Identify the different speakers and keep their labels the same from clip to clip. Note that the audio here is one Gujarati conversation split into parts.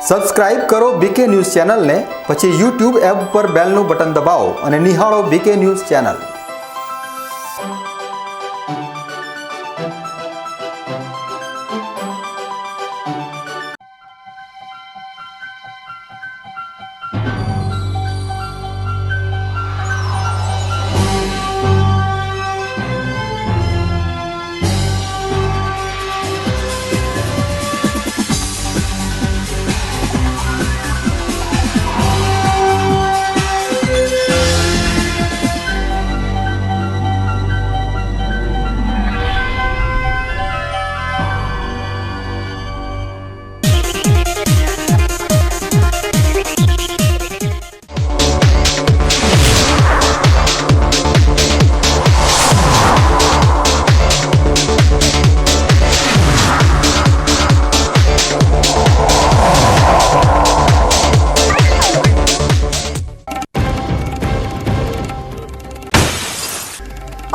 Speaker 1: સબસ્ક્રાઇબ કરો બીકે ન્યૂઝ ચેનલને, પછી YouTube એપ પર બેલનું બટન દબાવો અને નિહાળો બીકે ન્યૂઝ ચેનલ।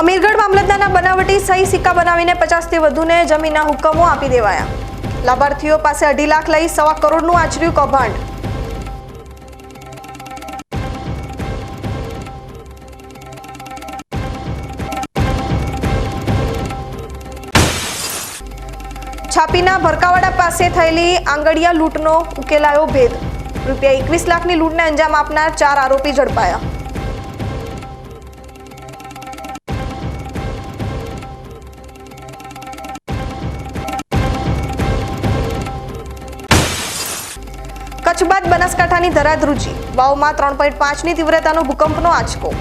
Speaker 2: અમીરગઢ મામલતદારના બનાવટી સહી સિક્કા બનાવીને 50 થી વધુને જમીનના હુકમો આપી દેવાયા। લાભાર્થીઓ પાસે 2.5 લાખ લઈ 1.25 કરોડનું આચર્યું કૌભાંડ। છાપીના ભરકાવાડા પાસે થયેલી આંગડિયા લૂંટનો ઉકેલાયો ભેદ। રૂપિયા 21 લાખની લૂંટને અંજામ આપનાર 4 આરોપી ઝડપાયા। કચ્છ બાદ બનાસકાંઠાની ધરાધ્રુજી, વાવમાં 3.5ની તીવ્રતાનો ભૂકંપનો આંચકો।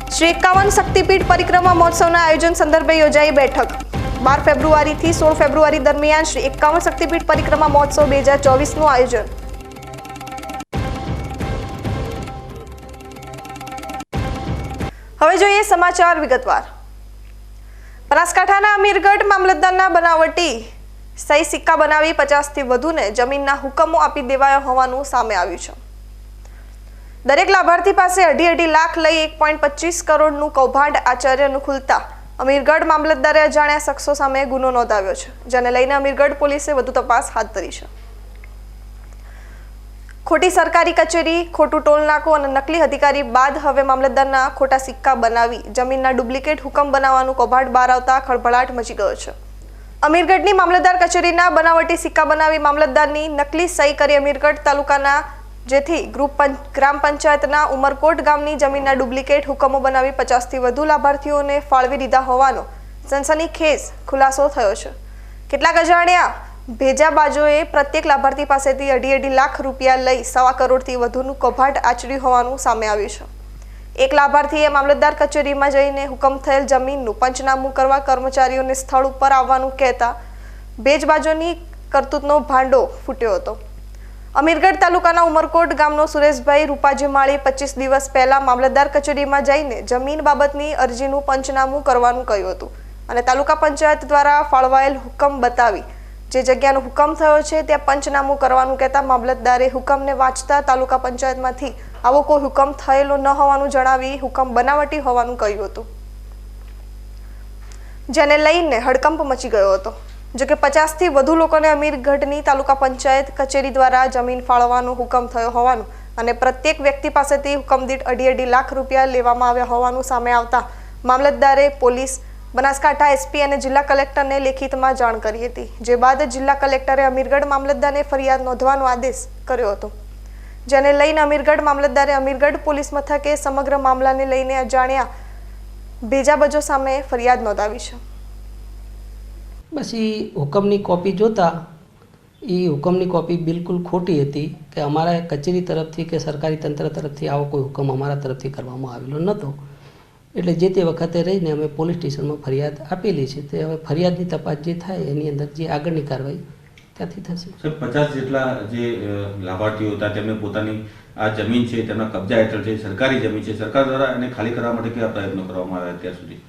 Speaker 2: શ્રી 51 શક્તિપીઠ પરિક્રમા મહોત્સવના આયોજન સંદર્ભે યોજાઈ બેઠક। 12 ફેબ્રુઆરીથી 16 ફેબ્રુઆરી દરમિયાન શ્રી 51 શક્તિપીઠ પરિક્રમા મહોત્સવ 2024નું આયોજન। હવે જોઈએ સમાચાર વિગતવાર। બનાસકાંઠાના અમીરગઢ મામલતદારના બનાવટી સહી સિક્કા બનાવી 50 થી વધુને જમીનના હુકમો આપી દેવાયા હોવાનું સામે આવ્યું છે। દરેક લાભાર્થી પાસે 2.5 લાખ લઈ 1.25 કરોડનું કૌભાંડ આચર્યનું ખુલતા અમીરગઢ મામલતદારે અજાણ્યા શખ્સો સામે ગુનો નોંધાવ્યો છે, જેને લઈને અમીરગઢ પોલીસે વધુ તપાસ હાથ ધરી છે। ખોટી સરકારી કચેરી, ખોટું ટોલનાકું અને નકલી અધિકારી બાદ હવે મામલતદારના ખોટા સિક્કા બનાવી જમીનના ડુપ્લિકેટ હુકમ બનાવવાનું કૌભાંડ બહાર આવતા ખળભળાટ મચી ગયો છે। અમીરગઢની મામલતદાર કચેરીના બનાવટી સિક્કા બનાવી મામલતદારની નકલી સહી કરી અમીરગઢ તાલુકાના જેથી ગ્રામ પંચાયતના ઉમરકોટ ગામની જમીનના ડુપ્લિકેટ હુકમો બનાવી 50 થી વધુ લાભાર્થીઓને ફાળવી દીધા હોવાનો સનસનીખેજ ખુલાસો થયો છે। કેટલાક અજાણ્યા ભેજાબાજોએ પ્રત્યેક લાભાર્થી પાસેથી 2.5 લાખ રૂપિયા લઈ 1.25 કરોડથી વધુનું કૌભાંડ આચર્યું હોવાનું સામે આવ્યું છે। એક લાભાર્થીએ મામલતદાર કચેરીમાં જઈને હુકમ થયેલ જમીનનું પંચનામું કરવા કર્મચારીઓને સ્થળ ઉપર આવવાનું કહેતા ભેજબાજોની કરતૂતનો ભાંડો ફૂટ્યો હતો। અમીરગઢ તાલુકાના ઉમરકોટ ગામનો સુરેશભાઈ રૂપાજી માળી 25 દિવસ પહેલા મામલતદાર કચેરીમાં જઈને જમીન બાબતની અરજીનું પંચનામું કરવાનું કહ્યું હતું અને તાલુકા પંચાયત દ્વારા ફાળવાયેલ હુકમ બતાવી જે જગ્યાનો હુકમ થયો છે ત્યાં પંચનામું કરવાનું કહેતા મામલતદારે હુકમને વાંચતા તાલુકા પંચાયતમાંથી આવો કોઈ હુકમ થયેલો ન હોવાનું જણાવી હુકમ બનાવટી હોવાનું કહ્યું હતું, જેને લઈને હડકંપ મચી ગયો હતો। જોકે 50 થી વધુ લોકોને અમીરગઢની તાલુકા પંચાયત કચેરી દ્વારા જમીન ફાળવવાનો હુકમ થયો હોવાનું અને પ્રત્યેક વ્યક્તિ પાસેથી હુકમ દીઠ 2.5 લાખ રૂપિયા લેવામાં આવ્યા હોવાનું સામે આવતા મામલતદારે પોલીસ, બનાસકાંઠા એસપી અને જિલ્લા કલેક્ટરને લેખિતમાં જાણ કરી હતી, જે બાદ જિલ્લા કલેક્ટરે અમીરગઢ મામલતદારને ફરિયાદ નોંધવાનો આદેશ કર્યો હતો, જેને લઈને અમીરગઢ મામલતદારે અમીરગઢ પોલીસ મથકે સમગ્ર મામલાને લઈને અજાણ્યા ભેજાબાજો સામે ફરિયાદ નોંધાવી છે।
Speaker 3: બસ એ હુકમની કોપી જોતા એ હુકમની કોપી બિલકુલ ખોટી હતી કે અમારા કચેરી તરફથી કે સરકારી તંત્ર તરફથી આવો કોઈ હુકમ અમારા તરફથી કરવામાં આવેલો નહોતો। એટલે જે તે વખતે રહીને અમે પોલીસ સ્ટેશનમાં ફરિયાદ આપેલી છે, તે હવે ફરિયાદની તપાસ જે થાય એની અંદર જે આગળની કાર્યવાહી ત્યાંથી થશે।
Speaker 4: સર 50 જેટલા જે લાભાર્થીઓ હતા તેમને પોતાની આ જમીન છે તેમના કબજા હેઠળ છે, સરકારી જમીન છે, સરકાર દ્વારા એને ખાલી કરવા માટે કેવા પ્રયત્નો કરવામાં આવ્યા અત્યાર સુધી?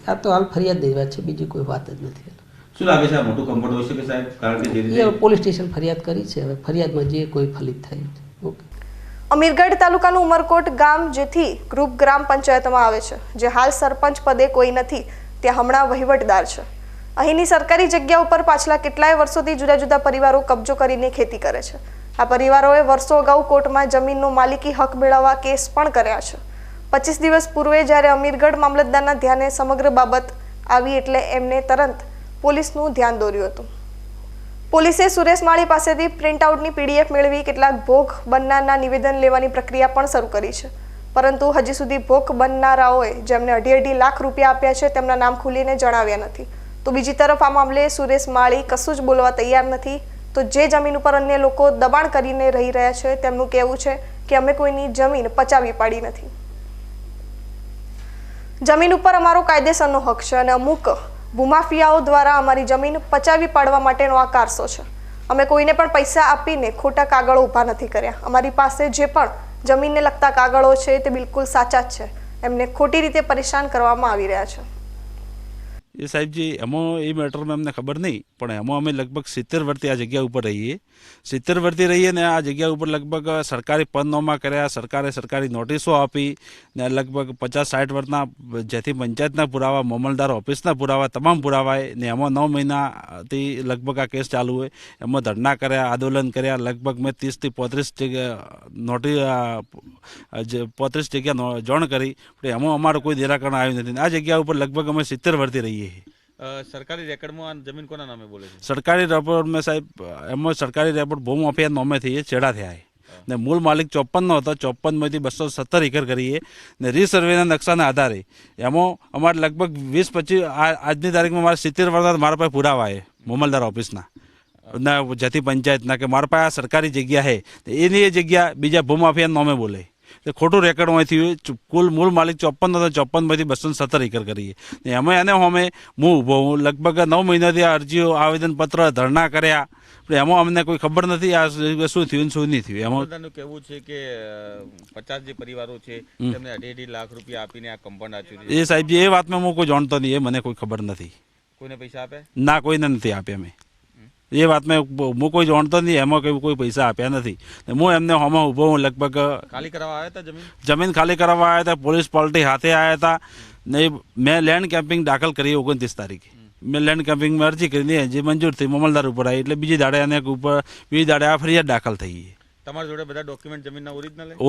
Speaker 3: આ તો હાલ ફરિયાદની વાત છે, બીજી કોઈ વાત જ નથી।
Speaker 4: શું લાગે છે આ મોટું કમ્ફર્ટ હોઈ શકે સાહેબ? કારણ કે જે
Speaker 3: પોલીસ સ્ટેશન ફરિયાદ કરી છે, હવે ફરિયાદમાં જે કોઈ ફલિત થાય ઓકે।
Speaker 2: અમીરગઢ તાલુકાનું ઉમરકોટ ગામ જેથી ગ્રુપ ગ્રામ પંચાયતમાં આવે છે, જે હાલ સરપંચ પદે કોઈ નથી, ત્યાં હમણાં વહીવટદાર છે. અહીંની સરકારી જગ્યા ઉપર પાછલા કેટલાય વર્ષોથી જુદા જુદા પરિવારો કબજો કરીને ખેતી કરે છે. આ પરિવારોએ વર્ષો અગાઉ કોર્ટમાં જમીનનો માલિકી હક મેળવવા કેસ પણ કર્યા છે. 25 દિવસ પૂર્વે જ્યારે અમીરગઢ મામલતદારના ધ્યાને સમગ્ર બાબત આવી એટલે એમને તરત પોલીસનું ધ્યાન દોર્યું હતું. પોલીસે સુરેશ માળી પાસેથી પ્રિન્ટઆઉટની PDF મેળવી કેટલાક ભોગ બનનારના નિવેદન લેવાની પ્રક્રિયા પણ શરૂ કરી છે. પરંતુ હજી સુધી ભોગ બનનારાઓએ જેમને 2.5 લાખ રૂપિયા આપ્યા છે તેમના નામ ખુલીને જણાવ્યા નથી. તો બીજી તરફ આ મામલે સુરેશ માળી કશું જ બોલવા તૈયાર નથી. તો જે જમીન ઉપર અન્ય લોકો દબાણ કરીને રહી રહ્યા છે તેમનું કહેવું છે કે અમે કોઈની જમીન પચાવી પાડી નથી. જમીન ઉપર અમારો કાયદેસરનો હક છે અને અમુક ભૂમાફિયાઓ દ્વારા અમારી જમીન પચાવી પાડવા માટેનો આ કારસો છે. અમે કોઈને પણ પૈસા આપીને ખોટા કાગળો ઊભા નથી કર્યા. અમારી પાસે જે પણ જમીનને લગતા કાગળો છે તે બિલકુલ સાચા જ છે. એમને ખોટી રીતે પરેશાન કરવામાં આવી રહ્યા છે.
Speaker 5: એ સાહેબજી એમાં એ મેટરમાં અમને ખબર નહીં, પણ એમાં અમે લગભગ 70 વર્ષથી આ જગ્યા ઉપર રહીએ. 70 વર્ષથી રહીએ ને આ જગ્યા ઉપર લગભગ સરકારી પંચનામા કર્યા, સરકારે સરકારી નોટિસો આપી ને લગભગ 50-60 વર્ષના જેથી પંચાયતના પુરાવા, મામલતદાર ઓફિસના પુરાવા, તમામ પુરાવા ને એમાં 9 મહિનાથી લગભગ આ કેસ ચાલુ હોય. એમાં ધરણા કર્યા, આંદોલન કર્યા. લગભગ મેં 30 થી 35 જગ્યા 35 જગ્યા જોણ કરી, પણ એમાં અમારું કોઈ નિરાકરણ આવ્યું નથી. આ જગ્યા ઉપર લગભગ અમે 70 વર્ષથી રહીએ.
Speaker 4: સરકારી રેકોર્ડમાં જમીન કોના નામે બોલે છે?
Speaker 5: સરકારી રેકોર્ડમાં સાહેબ એમાં સરકારી રેકોર્ડ ભૂમાફિયા નામે થઈ છેડા થયા ને મૂળ માલિક 54 હતો. 54માંથી 217 એકર કરીએ ને રીસર્વેના નકશાના આધારે એમાં અમારે લગભગ 20-25 આજની તારીખમાં મારા 70 વર્ષના મારા પાસે પુરાવા છે મામલતદાર ઓફિસના ના જતી પંચાયતના કે મારા પાસે આ સરકારી જગ્યા છે, એની એ જગ્યા બીજા ભૂમાફિયા નામે બોલે. ખોટું રેકોર્ડ હોયથી કુલ મૂળ માલિક 54 હતો, 54માંથી 217 એકર કરીએ ને એમાં એને અમે હું ઊભો હું લગભગ 9 મહિનાથી આ અરજીઓ, આવેદનપત્ર, ધરણા કર્યા, પણ એમાં અમને કોઈ ખબર નથી આ શું થયું શું નહીં થયું. એમાં
Speaker 4: કેવું છે કે 50 જે પરિવારો છે તેમને 2.5 લાખ રૂપિયા આપીને આ કમ્પાઉન્ડ આપ્યું.
Speaker 5: એ સાહેબજી એ વાતમાં હું કોઈ જાણતો નહીં, એ મને કોઈ ખબર નથી.
Speaker 4: કોઈને પૈસા આપે?
Speaker 5: ના, કોઈને નથી આપ્યા. અમે એ વાતમાં હું કોઈ જાણતો નહીં, એમાં કોઈ પૈસા આપ્યા નથી. હું એમને હોમાં ઊભો હું લગભગ
Speaker 4: ખાલી કરાવવા આવ્યા હતા.
Speaker 5: જમીન ખાલી કરાવવા આવ્યા હતા. પોલીસ પાર્ટી હાથે આવ્યા હતા ને મેં લેન્ડ કેમ્પિંગ દાખલ કરી 29 તારીખે. મેં લેન્ડ કેમ્પિંગમાં અરજી કરીને જે મંજૂર થઈ મામલતદાર ઉપર આવી એટલે બીજી દાડે અને ઉપર બીજી દાડે આ ફરિયાદ દાખલ થઈ.
Speaker 4: તમારા જોડે બધા ડોક્યુમેન્ટ જમીનના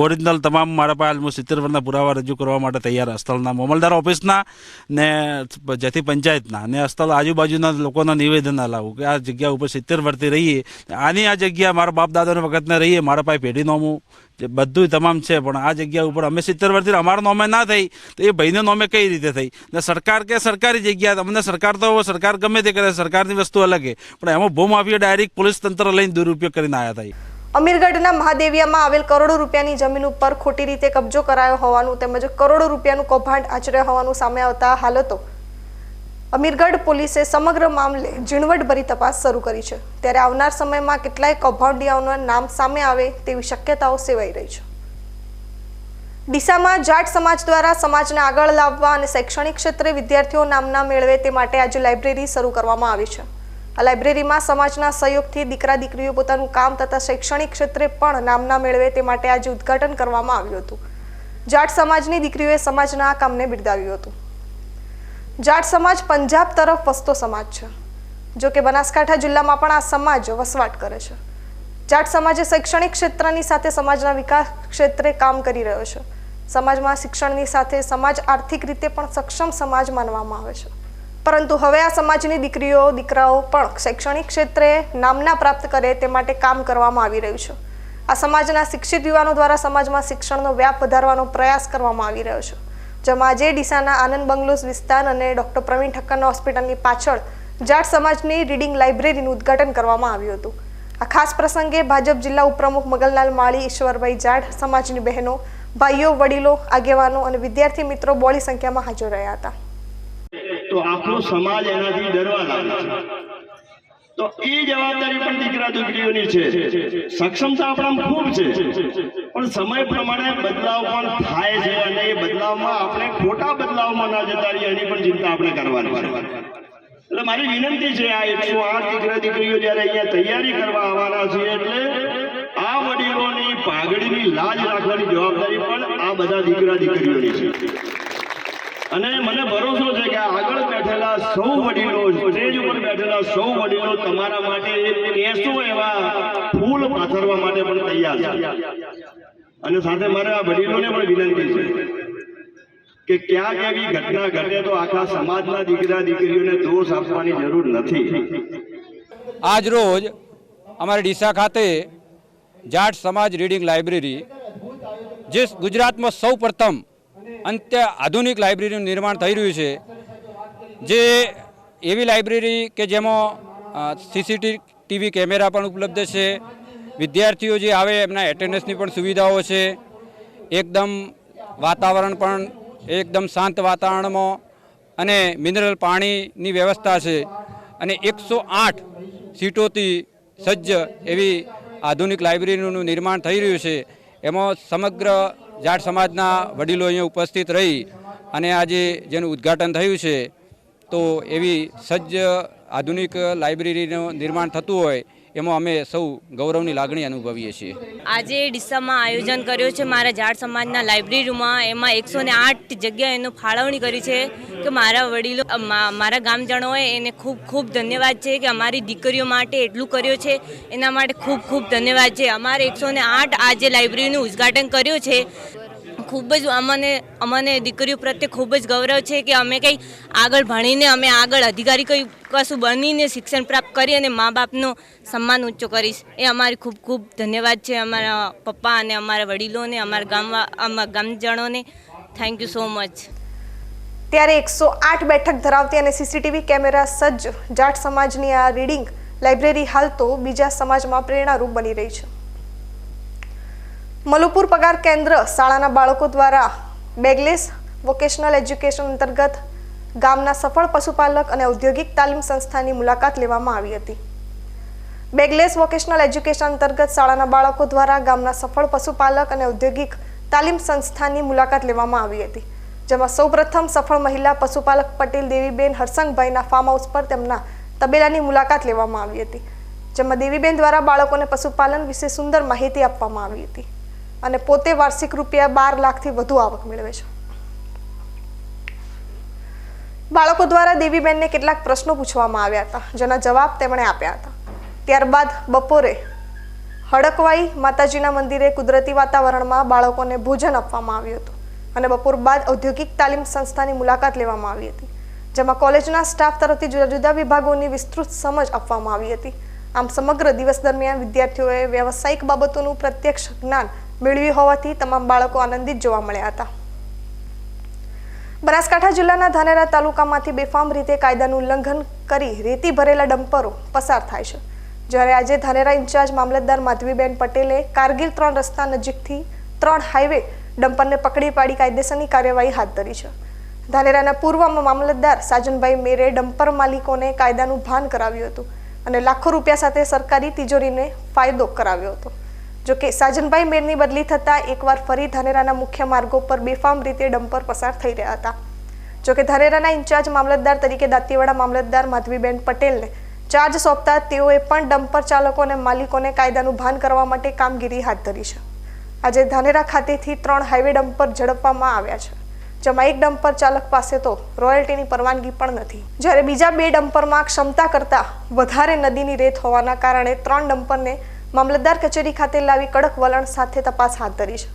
Speaker 5: ઓરિજિનલ તમામ મારા પાસે હું 70 વર્ષના પુરાવા રજૂ કરવા માટે તૈયાર. સ્થળના મામલતદાર ઓફિસના ને જેથી પંચાયતના ને સ્થળ આજુબાજુના લોકોના નિવેદન લાવું કે આ જગ્યા ઉપર 70 વર્ષથી રહીએ. આની આ જગ્યા મારા બાપ દાદાના વખતને રહીએ, મારા પાસે પેઢીનોમું બધું તમામ છે, પણ આ જગ્યા ઉપર અમે 70 વર્ષથી અમારા નોમે ના થઈ તો એ ભાઈના નોમે કઈ રીતે થઈ? ને સરકાર કે સરકારી જગ્યા, અમને સરકાર તો સરકાર ગમે તે કરે, સરકારની વસ્તુ અલગ છે, પણ એમાં ભૂમાફિયા ડાયરેક્ટ પોલીસ તંત્ર લઈને દુરુપયોગ કરીને આવ્યા હતા.
Speaker 2: અમીરગઢના મહાદેવિયામાં આવેલ કરોડો રૂપિયાની જમીન ઉપર ખોટી રીતે કબજો કરાયો હોવાનું તેમજ કરોડો રૂપિયાનું કૌભાંડ આચર્યા હોવાનું સામે આવતા હાલતો અમીરગઢ પોલીસે સમગ્ર મામલે ઝીણવટભરી તપાસ શરૂ કરી છે. ત્યારે આવનાર સમયમાં કેટલાય કૌભાંડિયાઓના નામ સામે આવે તેવી શક્યતાઓ સેવાઈ રહી છે. ડીસામાં જાટ સમાજ દ્વારા સમાજને આગળ લાવવા અને શૈક્ષણિક ક્ષેત્રે વિદ્યાર્થીઓ નામના મેળવે તે માટે આજે લાઇબ્રેરી શરૂ કરવામાં આવી છે. આ લાઇબ્રેરીમાં સમાજના સહયોગથી દીકરા દીકરીઓ પોતાનું કામ તથા શૈક્ષણિક ક્ષેત્રે પણ નામના મેળવે તે માટે આજે ઉદ્ઘાટન કરવામાં આવ્યું હતું. જાટ સમાજની દીકરીઓએ સમાજના આ કામને બિરદાવ્યું હતું. જાટ સમાજ પંજાબ તરફ વસતો સમાજ છે, જો કે બનાસકાંઠા જિલ્લામાં પણ આ સમાજ વસવાટ કરે છે. જાટ સમાજે શૈક્ષણિક ક્ષેત્રની સાથે સમાજના વિકાસ ક્ષેત્રે કામ કરી રહ્યો છે. સમાજમાં શિક્ષણની સાથે સમાજ આર્થિક રીતે પણ સક્ષમ સમાજ માનવામાં આવે છે, પરંતુ હવે આ સમાજની દીકરીઓ દીકરાઓ પણ શૈક્ષણિક ક્ષેત્રે નામના પ્રાપ્ત કરે તે માટે કામ કરવામાં આવી રહ્યું છે. આ સમાજના શિક્ષિત યુવાનો દ્વારા સમાજમાં શિક્ષણનો વ્યાપ વધારવાનો પ્રયાસ કરવામાં આવી રહ્યો છે. જેમાં આજે ડીસાના આનંદ બંગલોઝ વિસ્તાર અને ડોક્ટર પ્રવીણ ઠક્કરના હોસ્પિટલની પાછળ જાટ સમાજની રીડિંગ લાઇબ્રેરીનું ઉદ્ઘાટન કરવામાં આવ્યું હતું. આ ખાસ પ્રસંગે ભાજપ જિલ્લા ઉપપ્રમુખ મગનલાલ માળી, ઈશ્વરભાઈ જાટ, સમાજની બહેનો, ભાઈઓ, વડીલો, આગેવાનો અને વિદ્યાર્થી મિત્રો બોડી સંખ્યામાં હાજર રહ્યા હતા.
Speaker 6: તો આખો સમાજ એનાથી ડરવા લાગે છે. તો એ જવાબદારી પણ દીકરા દીકરીઓની છે. સક્ષમતા આપણામાં ખૂબ છે, પણ સમય પ્રમાણે બદલાવ પણ થાય છે અને એ બદલાવમાં આપણે ખોટા બદલાવમાં ના જતા રહીએ એની પણ ચિંતા આપણે કરવાની છે. એટલે મારી વિનંતી છે, આ 108 દીકરા દીકરીઓ જ્યારે અહીંયા તૈયારી કરવા આવવાના છે એટલે આ વડીલોની પાઘડી વડીલની લાજ રાખવાની જવાબદારી પણ આ બધા દીકરા દીકરીઓની છે. અને મને ભરોસો છે કે આગળ બેઠેલા સૌ વડીલો, સ્ટેજ ઉપર બેઠેલા સૌ વડીલો તમારા માટે કેસો એવા ફૂલ પાથરવા માટે પણ તૈયાર છે. અને સાથે મારે આ વડીલોને પણ વિનંતી છે કે ક્યાંક એવી ઘટના ઘટે તો આખા સમાજના દીકરા દીકરીઓને દોષ આપવાની જરૂર નથી.
Speaker 7: આજ રોજ અમારા ડીસા ખાતે જાટ સમાજ રીડિંગ લાઇબ્રેરી, જે ગુજરાતમાં સૌ પ્રથમ અંત્ય આધુનિક લાઇબ્રેરીનું નિર્માણ થઈ રહ્યું છે, જે એવી લાઇબ્રેરી કે જેમાં સીસીટીવી કેમેરા પણ ઉપલબ્ધ છે, વિદ્યાર્થીઓ જે આવે એમના એટેન્ડન્સની પણ સુવિધાઓ છે, એકદમ વાતાવરણ પણ એકદમ શાંત વાતાવરણમાં અને મિનરલ પાણીની વ્યવસ્થા છે, અને 108 સીટોથી સજ્જ એવી આધુનિક લાઇબ્રેરીનું નિર્માણ થઈ રહ્યું છે. એમાં સમગ્ર જાટ સમાજના વડીલો અહીંયા ઉપસ્થિત રહી અને આજે જેનું ઉદ્ઘાટન થયું છે, તો એવી સજ્જ આધુનિક લાઇબ્રેરીનું નિર્માણ થતું હોય એમાં અમે સૌ ગૌરવની લાગણી અનુભવીએ છીએ.
Speaker 8: આજે ડીસામાં આયોજન કર્યું છે મારા જાટ સમાજના લાઇબ્રેરીમાં. એમાં 108 જગ્યાએ એનું ફાળવણી કરી છે કે મારા વડીલો, મારા ગામજનોએ એને ખૂબ ખૂબ ધન્યવાદ છે કે અમારી દીકરીઓ માટે એટલું કર્યું છે, એના માટે ખૂબ ખૂબ ધન્યવાદ છે. અમારે 108 આજે લાઇબ્રેરીનું ઉદ્ઘાટન કર્યું છે. ખૂબ જ અમને દીકરીઓ પ્રત્યે ખૂબ જ ગૌરવ છે કે અમે કંઈ આગળ ભણીને અમે આગળ અધિકારી કંઈ કશું બનીને શિક્ષણ પ્રાપ્ત કરી અને મા બાપનો સન્માન ઊંચો કરીશ. એ અમારી ખૂબ ખૂબ ધન્યવાદ છે અમારા પપ્પા અને અમારા વડીલોને, અમારા ગામજનોને. Thank you so much.
Speaker 2: ત્યારે 108 બેઠક ધરાવતી અને સીસીટીવી કેમેરા સજ્જ જાટ સમાજની આ રીડિંગ લાઇબ્રેરી હાલ તો બીજા સમાજમાં પ્રેરણારૂપ બની રહી છે. મલુપુર પગાર કેન્દ્ર શાળાના બાળકો દ્વારા બેગલેસ વોકેશનલ એજ્યુકેશન અંતર્ગત ગામના સફળ પશુપાલક અને ઔદ્યોગિક તાલીમ સંસ્થાની મુલાકાત લેવામાં આવી હતી. બેગલેસ વોકેશનલ એજ્યુકેશન અંતર્ગત શાળાના બાળકો દ્વારા ગામના સફળ પશુપાલક અને ઔદ્યોગિક તાલીમ સંસ્થાની મુલાકાત લેવામાં આવી હતી, જેમાં સૌપ્રથમ સફળ મહિલા પશુપાલક પટેલ દેવીબેન હરસંગભાઈના ફાર્મ હાઉસ પર તેમના તબેલાની મુલાકાત લેવામાં આવી હતી, જેમાં દેવીબેન દ્વારા બાળકોને પશુપાલન વિશે સુંદર માહિતી આપવામાં આવી હતી અને પોતે વાર્ષિક રૂપિયા 12 લાખથી વધુ આવક મેળવે છે. બાળકો દ્વારા દેવીબેનને કેટલાક પ્રશ્નો પૂછવામાં આવ્યા હતા, જેના જવાબ તેમણે આપ્યા હતા. ત્યારબાદ બપોરે હડકવાઈ માતાજીના મંદિરે કુદરતી વાતાવરણમાં બાળકોને ભોજન આપવામાં આવ્યું હતું અને બપોર બાદ ઔદ્યોગિક તાલીમ સંસ્થાની મુલાકાત લેવામાં આવી હતી, જેમાં કોલેજના સ્ટાફ તરફથી જુદા જુદા વિભાગોની વિસ્તૃત સમજ આપવામાં આવી હતી. આમ સમગ્ર દિવસ દરમિયાન વિદ્યાર્થીઓએ વ્યવસાયિક બાબતોનું પ્રત્યક્ષ જ્ઞાન મેળવ્યું હોવાથી તમામ બાળકો આનંદિત જોવા મળ્યા હતા. બનાસકાંઠા જિલ્લાના ધાનેરા તાલુકામાંથી બેફામ રીતે કાયદાનું ઉલ્લંઘન કરી રેતી ભરેલા ડમ્પરો પસાર થાય છે, જ્યારે આજે ધાનેરા ઇન્ચાર્જ મામલતદાર માધવીબેન પટેલે કારગીલ 3 રસ્તા નજીકથી 3 હાઈવે ડમ્પરને પકડી પાડી કાયદેસરની કાર્યવાહી હાથ ધરી છે. ધાનેરાના પૂર્વ મામલતદાર સાજનભાઈ મેરે ડમ્પર માલિકોને કાયદાનું ભાન કરાવ્યું હતું અને લાખો રૂપિયા સાથે સરકારી તિજોરીને ફાયદો કરાવ્યો હતો. જોકે સાજનભાઈ મેરની બદલી થતાં એકવાર ફરી ધાનેરાના મુખ્ય માર્ગો પર બેફામ રીતે ડમ્પર પસાર થઈ રહ્યા હતા. જોકે ધાનેરાના ઇન્ચાર્જ મામલતદાર તરીકે દાંતીવાડા મામલતદાર માધવીબેન પટેલને ચાર્જ સોંપતા તેઓએ પણ ડમ્પર ચાલકો અને માલિકોને કાયદાનું ભાન કરવા માટે કામગીરી હાથ ધરી છે. આજે ધાનેરા ખાતેથી 3 હાઈવે ડમ્પર ઝડપવામાં આવ્યા છે, જેમાં એક ડમ્પર ચાલક પાસે તો રોયલ્ટીની પરવાનગી પણ નથી, જ્યારે બીજા 2 ડમ્પરમાં ક્ષમતા કરતાં વધારે નદીની રેત હોવાના કારણે 3 ડમ્પરને મામલતદાર કચેરી ખાતે લાવી કડક વલણ સાથે તપાસ હાથ ધરી છે.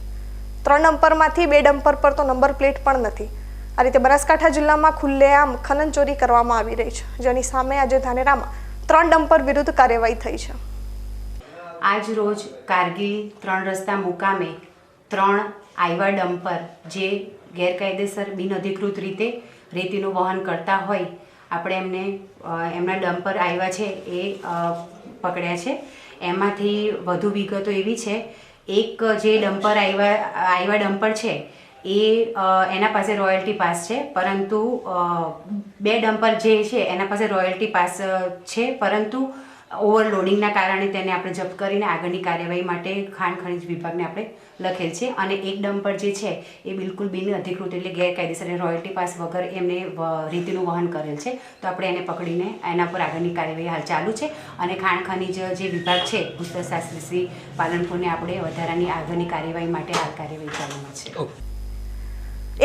Speaker 2: 3 ડમ્પરમાંથી 2 ડમ્પર પર તો નંબર પ્લેટ પણ નથી. આ રીતે બનાસકાંઠા જિલ્લામાં ખુલ્લેઆમ ખનન ચોરી કરવામાં આવી રહી છે, જેની સામે આજે ધાનેરામાં 3 ડમ્પર વિરુદ્ધ કાર્યવાહી થઈ છે.
Speaker 9: આજ રોજ કારગીલ 3 રસ્તા મુકામે 3 આઈવા ડમ્પર જે ગેરકાયદેસર બિનઅધિકૃત રીતે રેતીનું વહન કરતા હોય, આપણે એમના ડમ્પર આવ્યા છે એ પકડ્યા છે. એમાંથી વધુ વિગતો એવી છે, એક જે ડમ્પર આઈવા ડમ્પર છે એ એના પાસે રોયલ્ટી પાસ છે, પરંતુ 2 ડમ્પર જે છે એના પાસે રોયલ્ટી પાસ છે, પરંતુ ઓવરલોડિંગના કારણે તેને આપણે જપ્ત કરીને આગળની કાર્યવાહી માટે ખાણ ખનિજ વિભાગને આપણે લખેલ છે. અને એક ડમ્પર જે છે એ બિલકુલ બિન અધિકૃત એટલે ગેરકાયદેસર રોયલ્ટી પાસ વગર એમને રેતીનું વહન કરેલ છે. તો આપણે એને પકડીને એના પર આગળની કાર્યવાહી હાલ ચાલુ છે. અને ખાણ ખનિજ જે વિભાગ છે ભૂસ્તર શાસ્ત્રી શ્રી પાલનપુરને આપણે વધારાની આગળની કાર્યવાહી માટે હાલ કાર્યવાહી ચાલુમાં છે.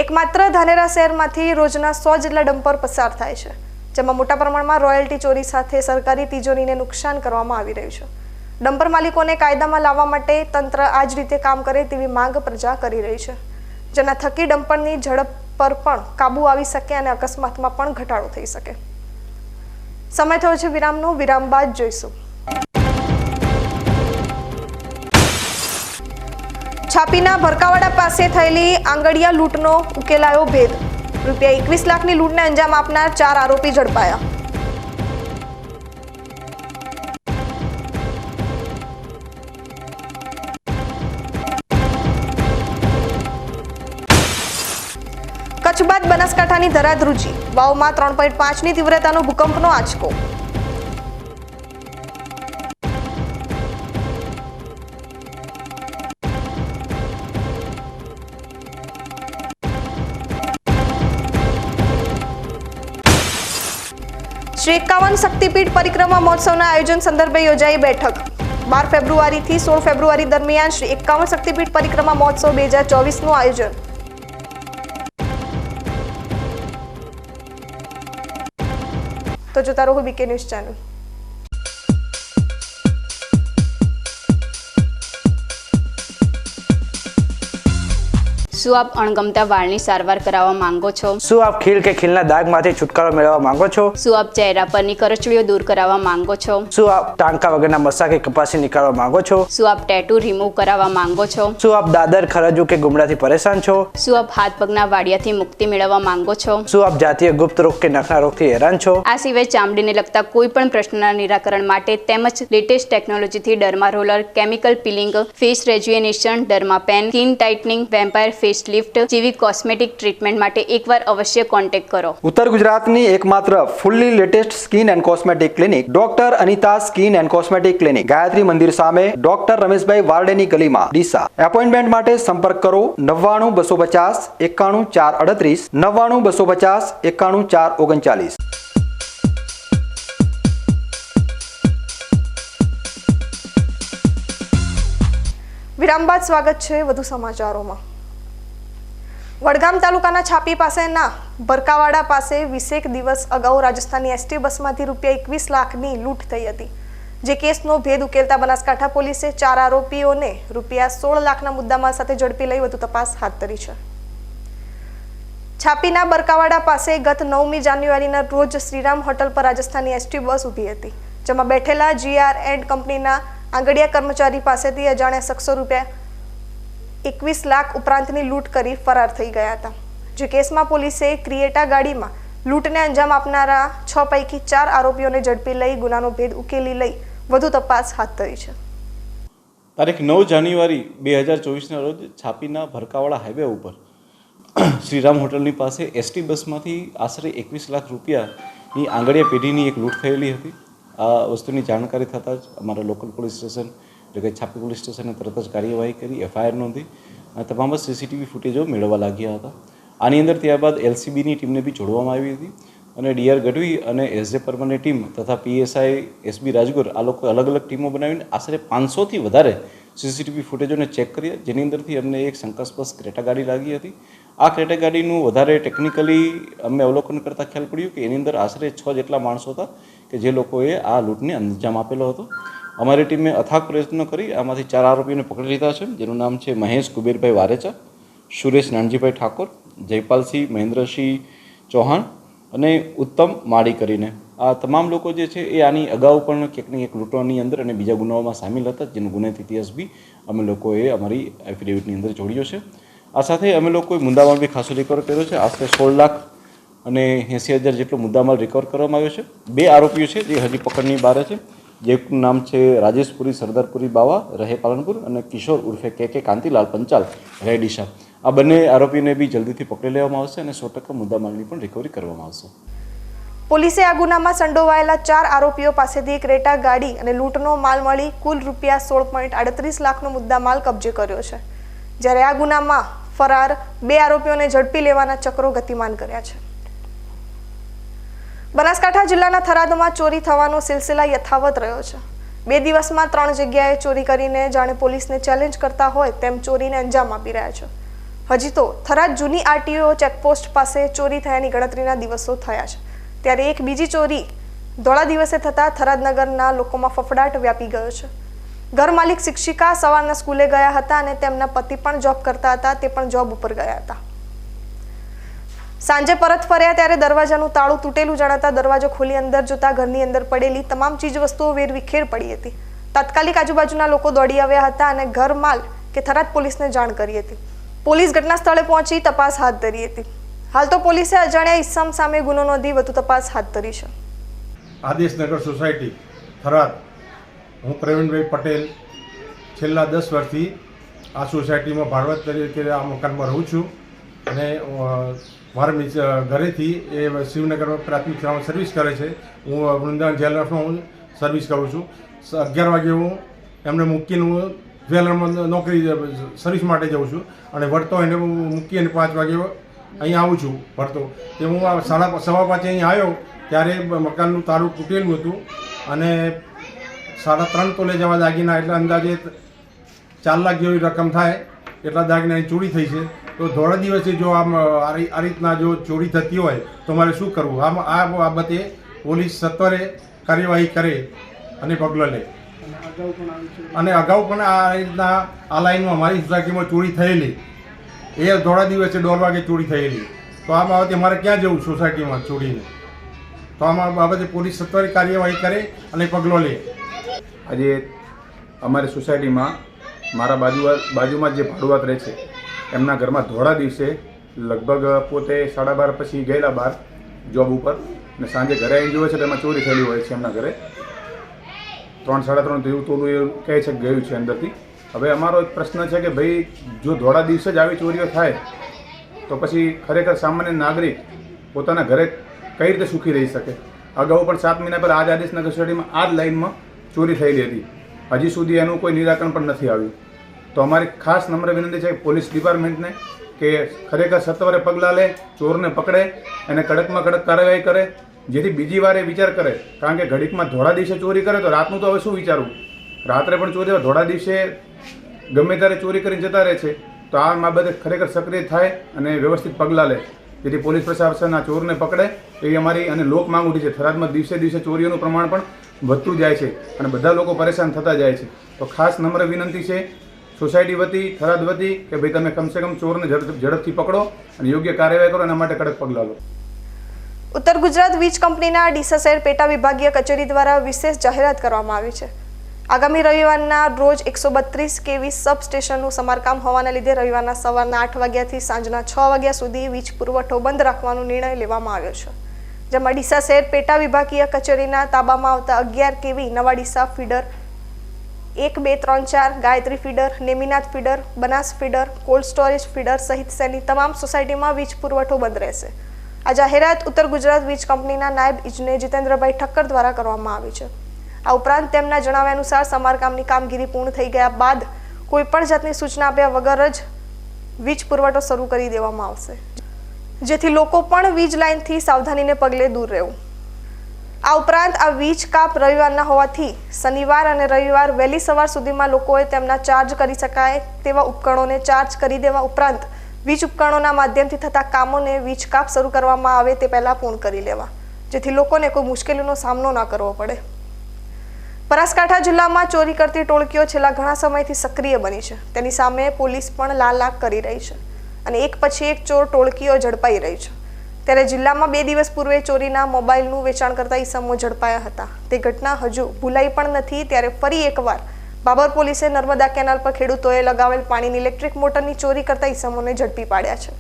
Speaker 2: એકમાત્ર ધાનેરા શહેરમાંથી રોજના 100 જેટલા ડમ્પર પસાર થાય છે, જેમાં મોટા પ્રમાણમાં રોયલ્ટી ચોરી સાથે સરકારી તિજોરીને નુકસાન કરવામાં આવી રહ્યું છે. ડમ્પર માલિકોને કાયદામાં લાવવા માટે તંત્ર આ જ રીતે કામ કરે તેવી માંગ પ્રજા કરી રહી છે, જેના થકી ડમ્પરની ઝડપ પર પણ કાબુ આવી શકે અને અકસ્માતમાં પણ ઘટાડો થઈ શકે. સમય થયો છે વિરામનો. વિરામ બાદ જોઈશું. છાપીના ભરકાવાડા પાસે થયેલી આંગડિયા લૂંટનો ઉકેલાયો ભેદ. રૂપિયા 21 લાખની લૂંટને અંજામ આપનાર 4 આરોપી ઝડપાયા. કચ્છ બાદ બનાસકાંઠાની ધરાધ્રુજી. વાવમાં 3.5ની તીવ્રતાનો ભૂકંપનો આંચકો. શ્રી 51 શક્તિપીઠ પરિક્રમા મહોત્સવના આયોજન સંદર્ભે યોજાઈ બેઠક. 12 ફેબ્રુઆરીથી 16 ફેબ્રુઆરી દરમિયાન શ્રી 51 શક્તિપીઠ પરિક્રમા મહોત્સવ 2024નું આયોજન. તો જોતા રહો બીકે ન્યૂઝ ચેનલ.
Speaker 10: શું આપ અણગમતા વાળની સારવાર કરાવવા માંગો છો?
Speaker 11: શું આપ ખીલ કે ખીલના દાગમાંથી છુટકારો મેળવવા માંગો છો?
Speaker 10: શું આપ ચહેરા પરની કરચલીઓ દૂર કરાવવા માંગો છો?
Speaker 11: શું આપ ટાંકા વગરના મસા કે કપાસી નીકાળવા માંગો છો?
Speaker 10: શું આપ ટેટુ રિમૂવ કરાવવા માંગો છો?
Speaker 11: શું આપ દાદર ખરજુ કે ગુમડાથી પરેશાન છો?
Speaker 10: શું આપ હાથ પગના વાડિયાથી મુક્તિ મેળવવા માંગો છો?
Speaker 11: શું આપ જાતીય ગુપ્ત રોગ કે નખના રોગથી હેરાન છો?
Speaker 10: આ સિવાય ચામડીને લગતા કોઈ પણ પ્રશ્નના નિરાકરણ માટે તેમજ લેટેસ્ટ ટેકનોલોજીથી derma roller, chemical peeling, face rejuvenation, derma pen, skin tightening, vampire face lift જેવી કોસ્મેટિક ટ્રીટમેન્ટ માટે એકવાર અવશ્ય કોન્ટેક્ટ કરો.
Speaker 1: ઉત્તર ગુજરાતની એકમાત્ર fully latest skin and cosmetic clinic doctor Anita skin and cosmetic clinic, Gayatri Mandir સામે, ડોક્ટર રમેશભાઈ વારડેની ગલીમાં, ડીસા. એપોઇન્ટમેન્ટ માટે સંપર્ક કરો 99 250 91 438 99 250 91 439.
Speaker 2: વિરામ બાદ સ્વાગત છે વધુ સમાચારોમાં. વડગામ તાલુકાના છાપી પાસેના ભરકાવાડા પાસે 20 દિવસ અગાઉ રાજસ્થાની એસટી બસમાંથી રૂપિયા 21 લાખની લૂંટ થઈ હતી, જે કેસનો ભેદ ઉકેલતા બનાસકાંઠા પોલીસે 4 આરોપીઓને રૂપિયા 16 લાખના મુદ્દામાલ સાથે ઝડપી લઈ વધુ તપાસ હાથ ધરી છે. છાપીના બરકાવાડા પાસે ગત 9મી જાન્યુઆરીના રોજ શ્રીરામ હોટલ પર રાજસ્થાની એસટી બસ ઊભી હતી, જેમાં બેઠેલા GR એન્ડ કંપનીના આંગડિયા કર્મચારી પાસેથી અજાણ્યા શખ્સો રૂપિયા 21 લાખ ઉપરાંતની લૂંટ કરી ફરાર થઈ ગયા હતા. જે કેસમાં પોલીસે ક્રિએટા ગાડીમાં લૂંટને અંજામ આપનારા 6 પૈકી 4 આરોપીઓને ઝડપી લઈ ગુનાનો ભેદ ઉકેલી લઈ વધુ તપાસ હાથ ધરી છે.
Speaker 12: તારીખ 9 જાન્યુઆરી 2024ના રોજ છાપીના ભરકાવાડા હાઈવે ઉપર શ્રીરામ હોટલની પાસે એસટી બસમાંથી આશરે 21 લાખ રૂપિયાની આંગડિયા પેઢીની એક લૂંટ થયેલી હતી. આ વસ્તુની જાણકારી થતાં જ અમારા લોકલ પોલીસ સ્ટેશન એટલે કે છાપી પોલીસ સ્ટેશને તરત જ કાર્યવાહી કરી FIR નોંધી તમામ CCTV ફૂટેજો મેળવવા લાગ્યા હતા. આની અંદર ત્યારબાદ LCBની ટીમને બી જોડવામાં આવી હતી અને DR ગઢવી અને SJ પરમારની ટીમ તથા PSI SB રાજગોર આ લોકો અલગ અલગ ટીમો બનાવીને આશરે 500થી વધારે CCTV ફૂટેજોને ચેક કર્યા, જેની અંદરથી અમને એક શંકાસ્પદ ક્રેટા ગાડી લાગી હતી. આ ક્રેટા ગાડીનું વધારે ટેકનિકલી અમે અવલોકન કરતાં ખ્યાલ પડ્યું કે એની અંદર આશરે 6 જેટલા માણસો હતા કે જે લોકોએ આ લૂંટને અંજામ આપેલો હતો. અમારી ટીમે અથાગ પ્રયત્નો કરી આમાંથી 4 આરોપીઓને પકડી લીધા છે, જેનું નામ છે મહેશ કુબેરભાઈ વારેચા, સુરેશ નાનજીભાઈ ઠાકોર, જયપાલસિંહ મહેન્દ્રસિંહ ચૌહાણ અને ઉત્તમ માળી કરીને. આ તમામ લોકો જે છે એ આની અગાઉ પણ ક્યાંક ને ક્યાંક લૂંટવાની અંદર અને બીજા ગુનાઓમાં સામેલ હતા, જેનો ગુનાહિત ઇતિહાસ બી અમે લોકોએ અમારી એફિડેવિટની અંદર જોડ્યો છે. આ સાથે અમે લોકોએ મુદ્દામાલ બી ખાસો રિકવર કર્યો છે. આશરે 16 લાખ અને 80,000 જેટલો મુદ્દામાલ રિકવર કરવામાં આવ્યો છે. 2 આરોપીઓ છે જે હજી પકડની બહાર છે, જેનું નામ છે રાજેશપુરી સરદારપુરી બાવા રહે પાલનપુર અને કિશોર ઉર્ફે કે કાંતિલાલ પંચાલ રહે ડીસા. આ બંને આરોપીને બી જલ્દીથી પકડી લેવામાં આવશે અને 100% મુદ્દામાલની પણ રિકવરી કરવામાં આવશે.
Speaker 2: પોલીસે આ ગુનામાં સંડોવાયેલા 4 આરોપીઓ પાસેથી ક્રેટા ગાડી અને લૂંટનો માલ મળી કુલ રૂપિયા 16.38 લાખનો મુદ્દામાલ કબજે કર્યો છે, જ્યારે આ ગુનામાં ફરાર 2 આરોપીઓને ઝડપી લેવાના ચક્રો ગતિમાન કર્યા છે. બનાસકાંઠા જિલ્લાના થરાદમાં ચોરી થવાનો સિલસિલા યથાવત રહ્યો છે. 2 દિવસમાં 3 જગ્યાએ ચોરી કરીને જાણે પોલીસને ચેલેન્જ કરતા હોય તેમ ચોરીને અંજામ આપી રહ્યા છે. હજી તો થરાદ જૂની આરટીઓ ચેકપોસ્ટ પાસે ચોરી થયાની ગણતરીના દિવસો થયા છે, ત્યારે એક બીજી ચોરી ધોળા દિવસે થતા થરાદ નગરના લોકોમાં ફફડાટ વ્યાપી ગયો છે. ઘર માલિક શિક્ષિકા સવારના સ્કૂલે ગયા હતા અને તેમના પતિ પણ જોબ કરતા હતા, તે પણ જોબ ઉપર ગયા હતા. સાંજે પરત ફર્યા ત્યારે દરવાજાનું તાળું તૂટેલું જણાતા દરવાજો ખોલી અંદર જોતા ઘરની અંદર પડેલી તમામ ચીજ વસ્તુઓ વેરવિખેર પડી હતી. તાત્કાલિક આજુબાજુના લોકો દોડી આવ્યા હતા અને ઘર માલ કે થરાદ પોલીસને જાણ કરી હતી. પોલીસ ઘટના સ્થળે પહોંચી તપાસ હાથ ધરી હતી. હાલ તો પોલીસે અજાણ્યા ઇસમ સામે ગુનો નોંધી વધુ તપાસ હાથ ધરી છે.
Speaker 13: આદેશનગર સોસાયટી થરાદ. હું પ્રવીણભાઈ પટેલ છેલ્લા 10 વર્ષથી આ સોસાયટીમાં ભાડવત તરીકે આ મકાનમાં રહું છું અને મારા ઘરેથી એ શિવનગરમાં પ્રાથમિક શાળામાં સર્વિસ કરે છે. હું વૃંદાવન જ્વેલર્સમાં હું સર્વિસ કરું છું. 11 વાગે હું એમને મૂકીને હું જ્વેલરમાં નોકરી સર્વિસ માટે જાઉં છું અને વળતો એને મૂકી અને 5 વાગે અહીંયા આવું છું ભરતો. તે હું 4:15 અહીંયા આવ્યો ત્યારે મકાનનું તાળું તૂટેલું હતું અને 3.5 તોલે જેવા દાગીના, એટલે અંદાજે 4 લાખ જેવી રકમ થાય એટલા દાગીનાની ચોરી થઈ છે. તો ધોળા દિવસે જો આ રીતના જો ચોરી થતી હોય તો મારે શું કરવું? આ બાબતે પોલીસ સત્વરે કાર્યવાહી કરે અને પગલાં લે. અને અગાઉ પણ આ રીતના આ લાઈનમાં અમારી સોસાયટીમાં ચોરી થયેલી, એ ધોળા દિવસે 1:30 વાગે ચોરી થયેલી. તો આ બાબતે મારે ક્યાં જવું સોસાયટીમાં ચોરીને? તો આ બાબતે પોલીસ સત્વરે કાર્યવાહી કરે અને પગલો લે.
Speaker 14: આજે અમારી સોસાયટીમાં મારા બાજુમાં જે ભાડુઆત રહે છે એમના ઘરમાં ધોળા દિવસે લગભગ પોતે 12:30 પછી ગયેલા બહાર જોબ ઉપર અને સાંજે ઘરે આવીને જોવે છે તો એમાં ચોરી થયેલી હોય છે. એમના ઘરે 3-3.5 જેવું તોલું એવું કહે છે ગયું છે અંદરથી. હવે અમારો એક પ્રશ્ન છે કે ભાઈ જો ધોળા દિવસે જ આવી ચોરીઓ થાય તો પછી ખરેખર સામાન્ય નાગરિક પોતાના ઘરે કઈ રીતે સુખી રહી શકે? અગાઉ પણ 7 મહિના પહેલાં આ જ આદેશનગર સોસાયટીમાં આ જ લાઇનમાં ચોરી થયેલી હતી. હજી સુધી એનું કોઈ નિરાકરણ પણ નથી આવ્યું. તો અમારી ખાસ નમ્ર વિનંતી છે પોલીસ ડિપાર્ટમેન્ટને કે ખરેખર સત્વરે પગલાં લે, ચોરને પકડે અને કડકમાં કડક કાર્યવાહી કરે, જેથી બીજી વાર એ વિચાર કરે. કારણ કે ઘડીકમાં ધોળા દિવસે ચોરી કરે તો રાતનું તો હવે શું વિચારવું? રાત્રે પણ ચોરી હોય, ધોળા દિવસે ગમે ત્યારે ચોરી કરીને જતા રહે છે. તો આ બાબતે ખરેખર સક્રિય થાય અને વ્યવસ્થિત પગલાં લે, જેથી પોલીસ પ્રશાસન આ ચોરને પકડે એવી અમારી અને લોક માંગ ઉઠી છે. થરાદમાં દિવસે દિવસે ચોરીઓનું પ્રમાણ પણ વધતું જાય છે અને બધા લોકો પરેશાન થતા જાય છે. તો ખાસ નમ્ર વિનંતી છે સોસાયટી વતી, થરાદ વતી કે ભાઈ તમે કમસે કમ ચોરને ઝડપથી પકડો અને યોગ્ય કાર્યવાહી કરો, એના માટે કડક પગલાં લો.
Speaker 2: ઉત્તર ગુજરાત વીજ કંપનીના ડીસા શહેર પેટા વિભાગીય કચેરી દ્વારા વિશેષ જાહેરાત કરવામાં આવી છે. આગામી રવિવારના રોજ 132 kV સબ સ્ટેશનનું સમારકામ હોવાના લીધે રવિવારના સવારના 8 વાગ્યાથી સાંજના 6 વાગ્યા સુધી વીજ પુરવઠો બંધ રાખવાનો નિર્ણય લેવામાં આવ્યો છે. જેમાં ડીસા શહેર પેટા વિભાગીય કચેરીના તાબામાં આવતા 11 kV નવા Deesa feeder, 1, 2, 3, 4 Gayatri feeder, Neminath feeder, Banas feeder, cold storage feeder સહિત શહેરની તમામ સોસાયટીમાં વીજ પુરવઠો બંધ રહેશે. આ જાહેરાત ઉત્તર ગુજરાત વીજ કંપનીના નાયબ ઇજનેર જીતેન્દ્રભાઈ ઠક્કર દ્વારા કરવામાં આવી છે. આ ઉપરાંત તેમના જણાવ્યા અનુસાર સમારકામની કામગીરી પૂર્ણ થઈ ગયા બાદ કોઈપણ જાતની સૂચના આપ્યા વગર જ વીજ પુરવઠો શરૂ કરી દેવામાં આવશે, જેથી લોકો પણ વીજ લાઇનથી સાવધાનીને પગલે દૂર રહેવું. આ ઉપરાંત આ વીજ કાપ રવિવારના હોવાથી શનિવાર અને રવિવાર વહેલી સવાર સુધીમાં લોકોએ તેમના ચાર્જ કરી શકાય તેવા ઉપકરણોને ચાર્જ કરી દેવા ઉપરાંત વીજ ઉપકરણોના માધ્યમથી થતા કામોને વીજ કાપ શરૂ કરવામાં આવે તે પહેલા પૂર્ણ કરી લેવા, જેથી લોકોને કોઈ મુશ્કેલીનો સામનો ન કરવો પડે. બનાસકાંઠા જિલ્લામાં ચોરી કરતી ટોળકીઓ છેલ્લા ઘણા સમયથી સક્રિય બની છે. તેની સામે પોલીસ પણ લાલાક કરી રહી છે અને એક પછી એક ચોર ટોળકીઓ ઝડપાઈ રહી છે. ત્યારે જિલ્લામાં 2 દિવસ પૂર્વે ચોરીના મોબાઈલનું વેચાણ કરતા ઈસમો ઝડપાયા હતા. તે ઘટના હજુ ભૂલાઈ પણ નથી. ત્યારે ફરી એકવાર બાબર પોલીસે નર્મદા કેનાલ પર ખેડૂતોએ લગાવેલ પાણીની ઇલેક્ટ્રિક મોટરની ચોરી કરતા ઈસમોને ઝડપી પાડ્યા છે.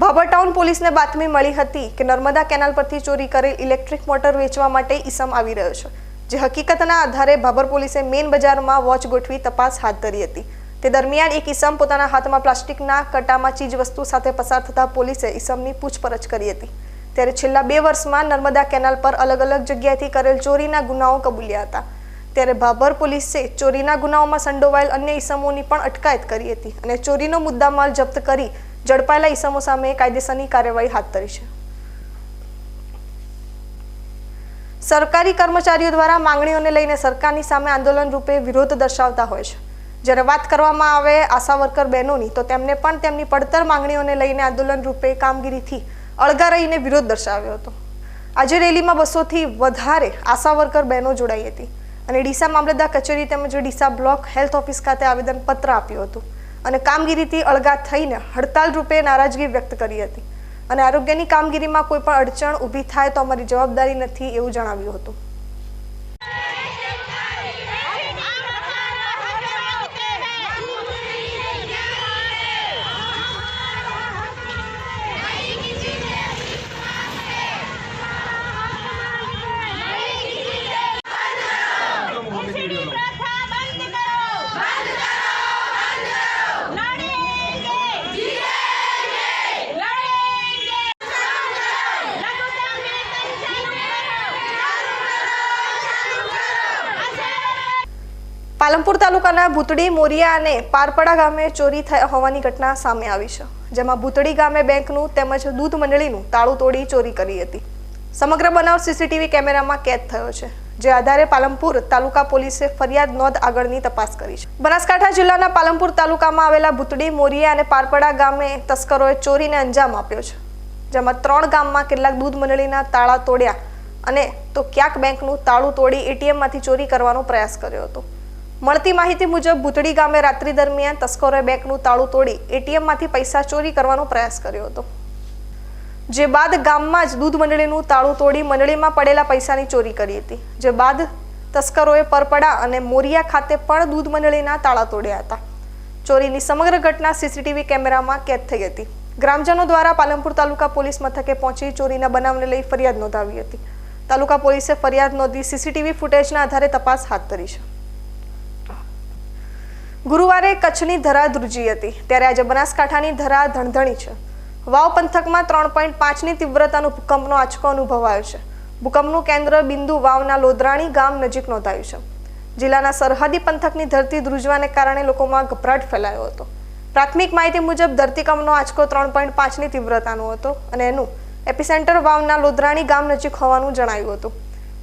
Speaker 2: ભાભર ટાઉન પોલીસને બાતમી મળી હતી કે નર્મદા કેનાલ પરથી ચોરી કરેલ ઇલેક્ટ્રિક મોટર વેચવા માટે ઈસમ આવી રહ્યો છે. જે હકીકતના આધારે ભાભર પોલીસે મેઇન બજારમાં વોચ ગોઠવી તપાસ હાથ ધરી હતી. તે દરમિયાન એક ઈસમ પોતાના હાથમાં પ્લાસ્ટિકના કટામાં ચીજ વસ્તુ સાથે પસાર થતા પોલીસે ઈસમની પૂછપરછ કરી હતી. ત્યારે છેલ્લા 2 વર્ષમાં નર્મદા કેનાલ પર અલગ અલગ જગ્યાએથી કરેલ ચોરીના ગુનાઓ કબૂલ્યા હતા. ત્યારે ભાભર પોલીસે ચોરીના ગુનાઓમાં સંડોવાયેલ અન્ય ઈસમોની પણ અટકાયત કરી હતી અને ચોરીનો મુદ્દામાલ જપ્ત કરી ઝડપાયેલા ઈસમો સામે કાયદેસરની કાર્યવાહી હાથ ધરી છે. સરકારી કર્મચારીઓ દ્વારા માંગણીઓને લઈને સરકારની સામે આંદોલન રૂપે વિરોધ દર્શાવતા હોય છે. જ્યારે વાત કરવામાં આવે આશા વર્કર બહેનોની તો તેમને પણ તેમની પડતર માંગણીઓને લઈને આંદોલન રૂપે કામગીરીથી અળગા રહીને વિરોધ દર્શાવ્યો હતો. આજે રેલીમાં 200થી વધારે આશા વર્કર બહેનો જોડાઈ હતી અને ડીસા મામલતદાર કચેરી તેમજ ડીસા બ્લોક હેલ્થ ઓફિસ ખાતે આવેદનપત્ર આપ્યું હતું અને કામગીરીથી અળગા થઈને હડતાલ રૂપે નારાજગી વ્યક્ત કરી હતી અને આરોગ્યની કામગીરીમાં કોઈ પણ અડચણ ઊભી થાય તો અમારી જવાબદારી નથી એવું જણાવ્યું હતું. પાલનપુર તાલુકાના ભૂતડી, મોરિયા અને પારપડા ગામે ચોરી થઈ હોવાની ઘટના સામે આવી છે. જેમાં ભૂતડી ગામે બેંકનું તેમજ દૂધ મંડળીનું તાળું તોડી ચોરી કરી હતી. સમગ્ર બનાવ સીસીટીવી કેમેરામાં કેદ થયો છે, જે આધારે પાલનપુર તાલુકા પોલીસે ફરિયાદ નોંધ આગળની તપાસ કરી છે. બનાસકાંઠા જિલ્લાના પાલનપુર તાલુકામાં આવેલા ભૂતડી, મોરિયા અને પારપડા ગામે તસ્કરોએ ચોરીને અંજામ આપ્યો છે. જેમાં 3 ગામમાં કેટલાક દૂધ મંડળીના તાળા તોડ્યા અને તો ક્યાંક બેંકનું તાળું તોડી એટીએમમાંથી ચોરી કરવાનો પ્રયાસ કર્યો હતો. મળતી માહિતી મુજબ ભૂતડી ગામે રાત્રિ દરમિયાન તસ્કરોએ બેંકનું તાળું તોડી એટીએમમાંથી પૈસા ચોરી કરવાનો પ્રયાસ કર્યો હતો. જે બાદ ગામમાં જ દૂધ મંડળીનું તાળું તોડી મંડળીમાં પડેલા પૈસાની ચોરી કરી હતી. જે બાદ તસ્કરોએ પરપડા અને મોરિયા ખાતે પણ દૂધ મંડળીના તાળા તોડ્યા હતા. ચોરીની સમગ્ર ઘટના સીસીટીવી કેમેરામાં કેદ થઈ હતી. ગ્રામજનો દ્વારા પાલનપુર તાલુકા પોલીસ મથકે પહોંચી ચોરીના બનાવને લઈ ફરિયાદ નોંધાવી હતી. તાલુકા પોલીસે ફરિયાદ નોંધી સીસીટીવી ફૂટેજના આધારે તપાસ હાથ ધરી છે. ગુરુવારે કચ્છની ધરા ધ્રુજી હતી ત્યારે આજે બનાસકાંઠાની ધરા ધણધણી છે. વાવ પંથકમાં 3.5ની તીવ્રતાનો ભૂકંપનો આંચકો અનુભવાયો છે. ભૂકંપનું કેન્દ્ર બિંદુ વાવના લોધરાણી ગામ નજીક નોંધાયું છે. જિલ્લાના સરહદી પંથકની ધરતી ધ્રુજવાને કારણે લોકોમાં ગભરાટ ફેલાયો હતો. પ્રાથમિક માહિતી મુજબ ધરતીકંપનો આંચકો 3.5ની તીવ્રતાનો હતો અને એનું એપિસેન્ટર વાવના લોધરાણી ગામ નજીક હોવાનું જણાયું હતું.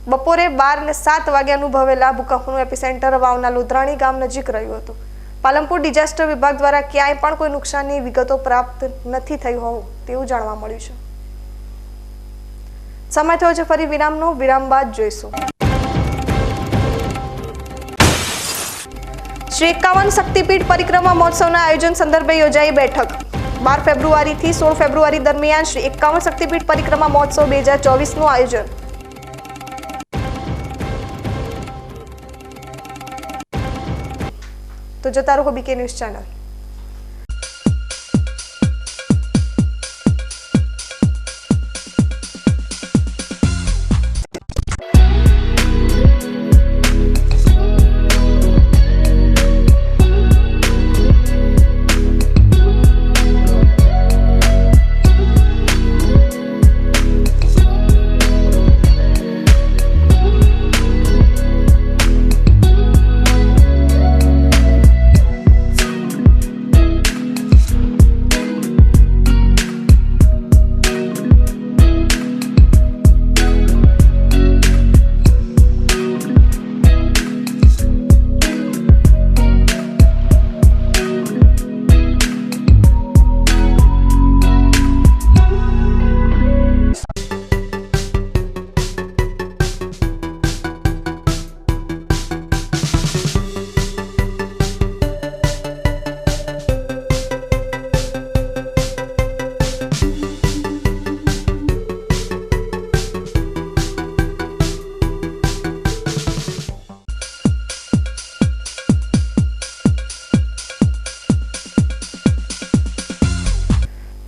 Speaker 2: બપોરે 12:07 વાગે અનુભવેલા ભૂકંપનું એપિસેન્ટર વાવના લોધરાણી ગામ નજીક રહ્યું હતું. પાલનપુર ડિઝાસ્ટર વિભાગ દ્વારા ક્યાંય પણ કોઈ નુકસાનની વિગતો પ્રાપ્ત નથી થઈ હોવું તેવું જાણવા મળ્યું છે. સમય થયો છે ફરી વિરામનો. વિરામ બાદ જોઈશું. શ્રી 51 શક્તિપીઠ પરિક્રમા મહોત્સવના આયોજન સંદર્ભે યોજાઈ બેઠક. 12 ફેબ્રુઆરીથી 16 ફેબ્રુઆરી દરમિયાન શ્રી 51 શક્તિપીઠ પરિક્રમા મહોત્સવ 2024નું આયોજન. તો જોતા રહો બીકે ન્યૂઝ ચેનલ.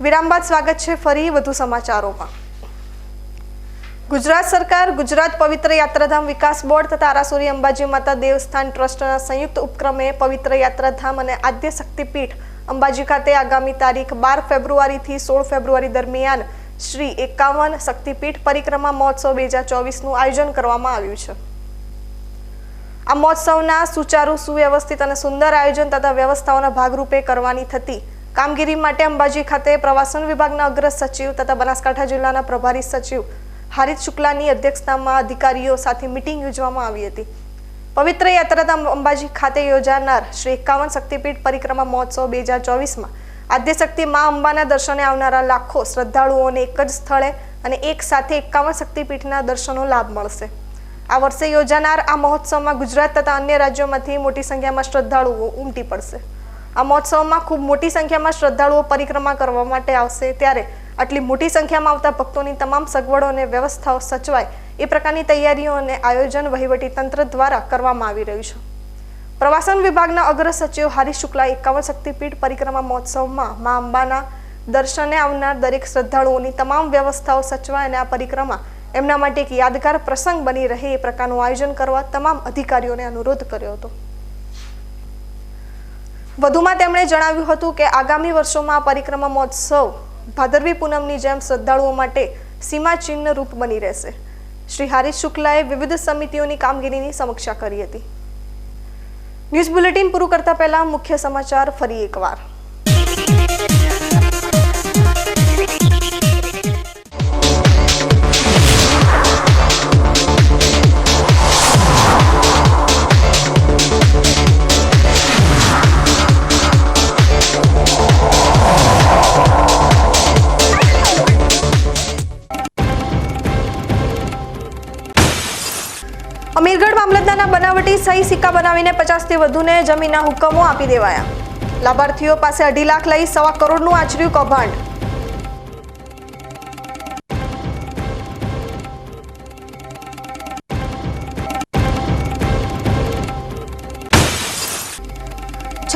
Speaker 2: વિરામ બાદ સ્વાગત છે ફરી વધુ સમાચારોમાં. ગુજરાત સરકાર, ગુજરાત પવિત્ર યાત્રાધામ વિકાસ બોર્ડ તથા આરાસુરી અંબાજી માતા દેવસ્થાન ટ્રસ્ટના સંયુક્ત ઉપક્રમે પવિત્ર યાત્રાધામ અને આદ્ય શક્તિપીઠ અંબાજી ખાતે આગામી તારીખ 12 ફેબ્રુઆરીથી 16 ફેબ્રુઆરી દરમિયાન શ્રી 51 શક્તિપીઠ પરિક્રમા મહોત્સવ 2024નું આયોજન કરવામાં આવ્યું છે। આ મહોત્સવના સુચારુ, સુવ્યવસ્થિત અને સુંદર આયોજન તથા વ્યવસ્થાઓના ભાગરૂપે કરવાની થતી કામગીરી માટે અંબાજી ખાતે પ્રવાસન વિભાગના અગ્ર સચિવ તથા બનાસકાંઠા જિલ્લાના પ્રભારી સચિવ હારિત શુક્લાની અધ્યક્ષતામાં અધિકારીઓ સાથે મીટિંગ યોજવામાં આવી હતી। પવિત્ર યાત્રાધામ અંબાજી ખાતે યોજાનાર શ્રી 51 શક્તિપીઠ પરિક્રમા મહોત્સવ 2024માં આદ્યશક્તિ મા અંબાના દર્શને આવનારા લાખો શ્રદ્ધાળુઓને એક જ સ્થળે અને એક સાથે 51 શક્તિપીઠના દર્શનનો લાભ મળશે। આ વર્ષે યોજાનાર આ મહોત્સવમાં ગુજરાત તથા અન્ય રાજ્યોમાંથી મોટી સંખ્યામાં શ્રદ્ધાળુઓ ઉમટી પડશે। આ મહોત્સવમાં ખૂબ મોટી સંખ્યામાં શ્રદ્ધાળુઓ પરિક્રમા કરવા માટે આવશે, ત્યારે આટલી મોટી સંખ્યામાં આવતા ભક્તોની તમામ સગવડો અને વ્યવસ્થાઓ સચવાય એ પ્રકારની તૈયારીઓ અને આયોજન વહીવટી તંત્ર દ્વારા કરવામાં આવી રહ્યું છે। પ્રવાસન વિભાગના અગ્ર સચિવ હારિત શુક્લા 51 શક્તિપીઠ પરિક્રમા મહોત્સવમાં મા અંબાના દર્શને આવનાર દરેક શ્રદ્ધાળુઓની તમામ વ્યવસ્થાઓ સચવાય અને આ પરિક્રમા એમના માટે એક યાદગાર પ્રસંગ બની રહે એ પ્રકારનું આયોજન કરવા તમામ અધિકારીઓને અનુરોધ કર્યો હતો। વધુમાં તેમણે જણાવ્યું હતું કે આગામી વર્ષોમાં આ પરિક્રમા મહોત્સવ ભાદરવી પૂનમની જેમ શ્રદ્ધાળુઓ માટે સીમાચિહ્ન રૂપ બની રહેશે। શ્રી હારિત શુક્લાએ વિવિધ સમિતિઓની કામગીરીની સમીક્ષા કરી હતી। ન્યૂઝ બુલેટિન પૂરું કરતા પહેલા મુખ્ય સમાચાર ફરી એકવાર। અમીરગઢ મામલતદારના બનાવટી સહી સિક્કા બનાવીને 50થી વધુને જમીનના હુકમો આપી દેવાયા। લાભાર્થીઓ પાસે 2.5 લાખ લઈ 1.25 કરોડનું આચર્યું કૌભાંડ।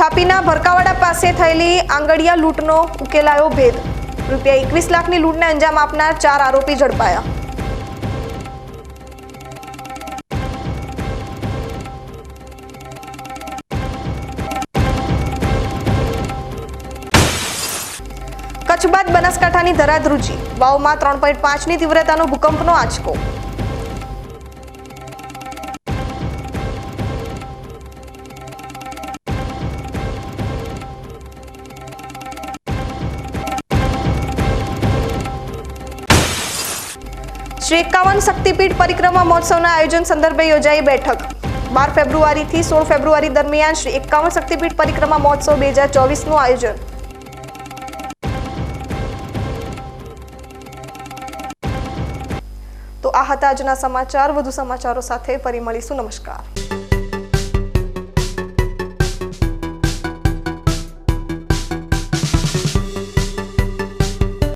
Speaker 2: છાપીના ભરકાવાડા પાસે થયેલી આંગડિયા લૂંટનો ઉકેલાયો ભેદ। રૂપિયા 21 લાખની લૂંટને અંજામ આપનાર 4 આરોપી ઝડપાયા। કચ્છ બાદ બનાસકાંઠાની ધરાધ્રુજી, વાવમાં 3.5ની તીવ્રતાનો ભૂકંપનો આંચકો। શ્રી 51 શક્તિપીઠ પરિક્રમા મહોત્સવના આયોજન સંદર્ભે યોજાઈ બેઠક। 12 ફેબ્રુઆરીથી 16 ફેબ્રુઆરી દરમિયાન શ્રી 51 શક્તિપીઠ પરિક્રમા મહોત્સવ 2024નું આયોજન। તો આ હતા આજના સમાચાર। વધુ સમાચારો સાથે ફરી મળીશું। નમસ્કાર।